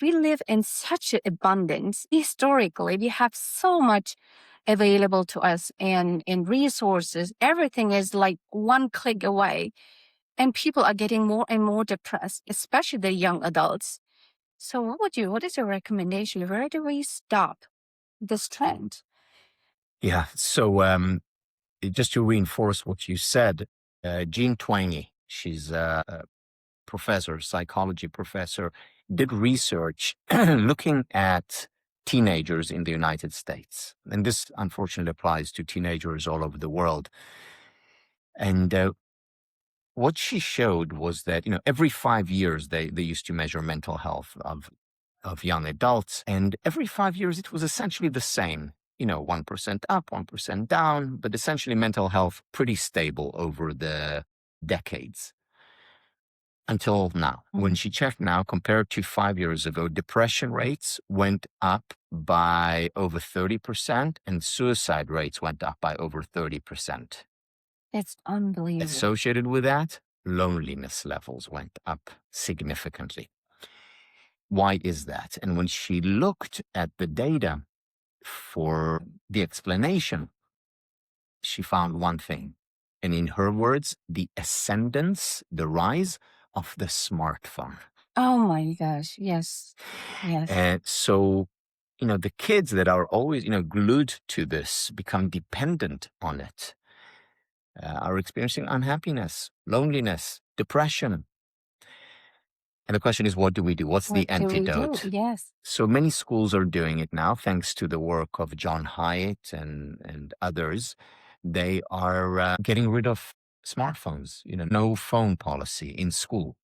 we live in such an abundance. Historically, we have so much available to us and in resources. Everything is like one click away. And people are getting more and more depressed, especially the young adults. So what is your recommendation? Where do we stop this trend? Yeah. So just to reinforce what you said, Jean Twenge, she's a professor, psychology professor, did research looking at teenagers in the United States. And this unfortunately applies to teenagers all over the world. And what she showed was that, every 5 years they used to measure mental health of young adults. And every 5 years it was essentially the same, 1% up, 1% down, but essentially mental health pretty stable over the decades. Until now, when she checked now, compared to 5 years ago, depression rates went up by over 30% and suicide rates went up by over 30%. It's unbelievable. Associated with that, loneliness levels went up significantly. Why is that? And when she looked at the data for the explanation, she found one thing. And in her words, the ascendance, the rise of the smartphone. Oh my gosh. Yes. Yes. And so, the kids that are always, glued to this, become dependent on it, are experiencing unhappiness, loneliness, depression. And the question is, what do we do? What's the antidote? Yes. So many schools are doing it now, thanks to the work of John Hyatt and others. They are getting rid of smartphones, no phone policy in school.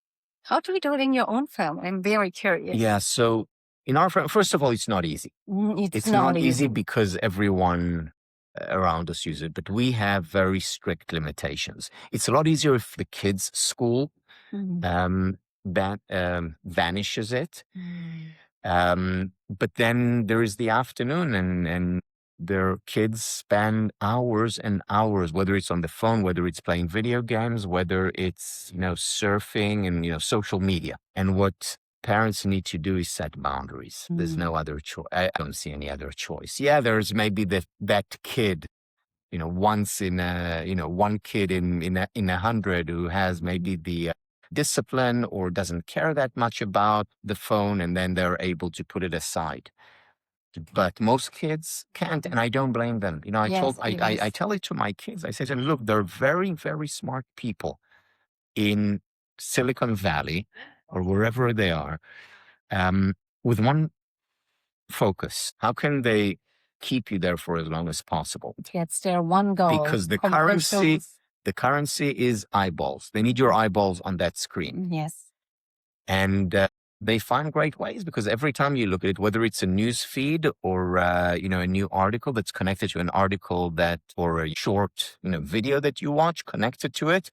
How do we do it in your own family? I'm very curious. Yeah, so in our family, first of all, it's not easy. It's not easy because everyone around us uses it, but we have very strict limitations. It's a lot easier if the kids' school vanishes it. But then there is the afternoon and their kids spend hours and hours, whether it's on the phone, whether it's playing video games, whether it's, surfing and, social media. And what parents need to do is set boundaries. There's no other choice. I don't see any other choice. Yeah, there's maybe that kid, once in one kid in 100 who has maybe the discipline or doesn't care that much about the phone, and then they're able to put it aside. But most kids can't, and I don't blame them. I tell it to my kids. I say to them, look, they're very, very smart people in Silicon Valley or wherever they are, with one focus. How can they keep you there for as long as possible? It's their one goal. Because the currency is eyeballs. They need your eyeballs on that screen. Yes. And they find great ways, because every time you look at it, whether it's a news feed or a new article that's connected to an article or a short video that you watch connected to it,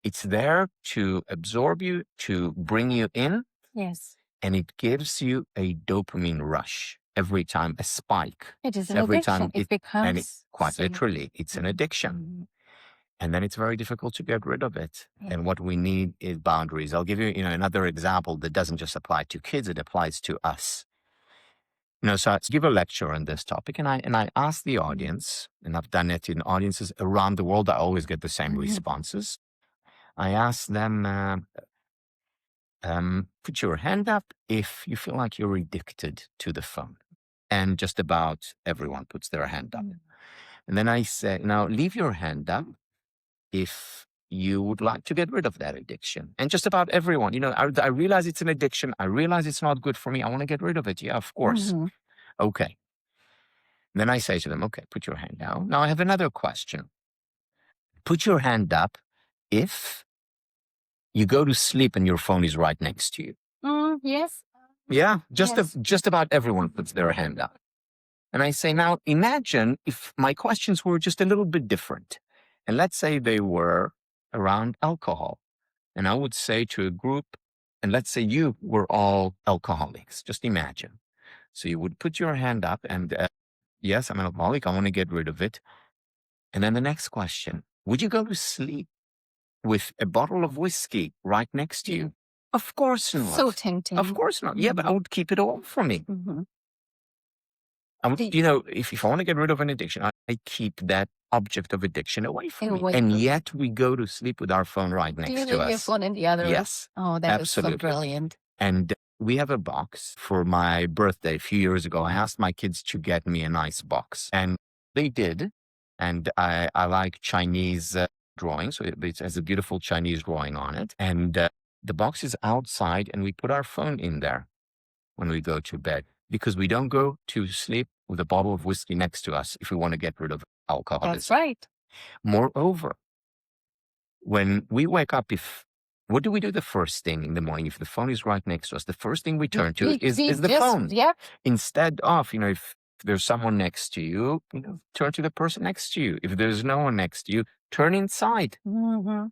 it's there to absorb you, to bring you in. Yes. And it gives you a dopamine rush every time, a spike. It is an addiction. It becomes literally, it's an addiction. And then it's very difficult to get rid of it. Yeah. And what we need is boundaries. I'll give you, another example that doesn't just apply to kids, it applies to us. So I give a lecture on this topic, and I ask the audience, and I've done it in audiences around the world. I always get the same responses. I ask them, put your hand up if you feel like you're addicted to the phone. And just about everyone puts their hand up. And then I say, now leave your hand up if you would like to get rid of that addiction. And just about everyone, I realize it's an addiction. I realize it's not good for me. I want to get rid of it. Yeah, of course. Okay. Then I say to them, okay, put your hand down. Now I have another question. Put your hand up if you go to sleep and your phone is right next to you. Yes. Yeah, just about everyone puts their hand up. And I say, now imagine if my questions were just a little bit different. And let's say they were around alcohol. And I would say to a group, and let's say you were all alcoholics. Just imagine. So you would put your hand up and, yes, I'm an alcoholic. I want to get rid of it. And then the next question, would you go to sleep with a bottle of whiskey right next to you? Of course So not. Of tempting. course not. Yeah, but I would keep it all from me. Mhm. I would, The if I want to get rid of an addiction, I keep that object of addiction away from me. away And from yet we go to sleep with our phone right Do you next to leave your us. phone in the other room? Yes, Oh, that is so absolutely. brilliant. And we have a box for my birthday a few years ago. I asked my kids to get me a nice box, and they did. And I like Chinese drawing, so it has a beautiful Chinese drawing on it. And the box is outside, and we put our phone in there when we go to bed because we don't go to sleep with a bottle of whiskey next to us if we want to get rid of alcoholism. That's right. Moreover, when we wake up, what do we do the first thing in the morning? If the phone is right next to us, the first thing we turn to is the phone. Yeah. Instead of, if there's someone next to you, turn to the person next to you. If there's no one next to you, turn inside. Mhm.